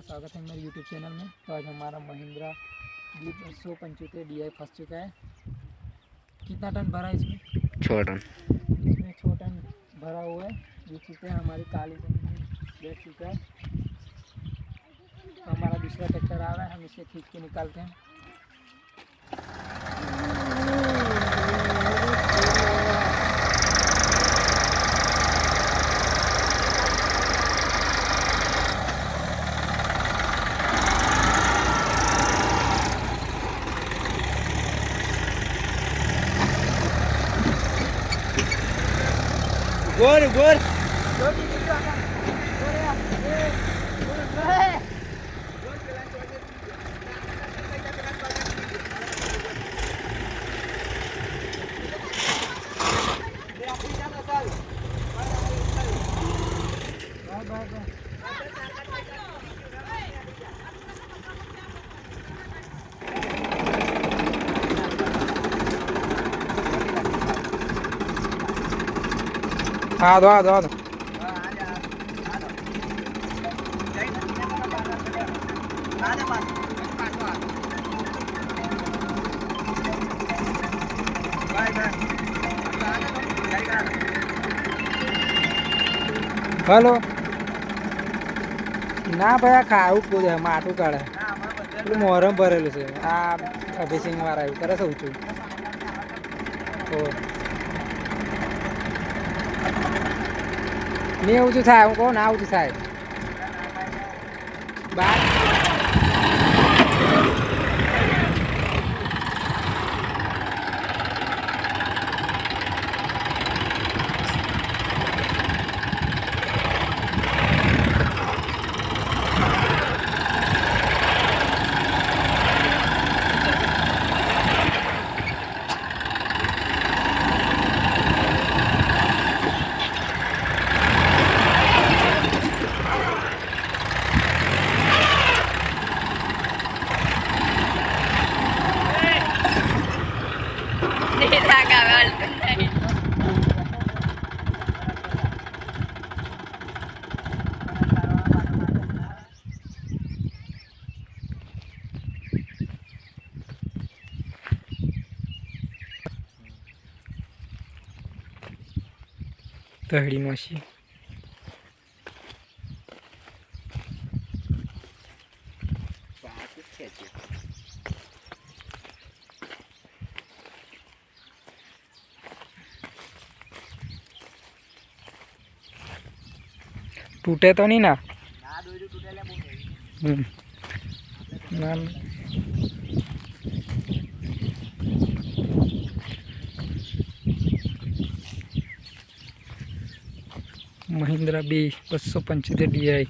स्वागत है मेरे YouTube चैनल में। तो आज हमारा महिंद्रा B275 DI फंस चुका है। कितना टन भरा है इसमें? 6 टन। इसमें 6 टन भरा हुआ है। ये चीज़ें हमारी काली जमीन में बैठ चुका है। तो हमारा दूसरा ट्रैक्टर आ रहा है, हम इसे खींच के निकालते हैं। गोर गोर हाँ दो दो दो हेलो ना भाई खाऊ कूद है माटू काढ़े मोहरम भरेलू से आ अभिसिंग वाला करे से ऊँचू नहीं ऊँचू था को ना ऊँचू था बात तहड़ी मशी टूटे तो नहीं ना महिंद्रा B275 DI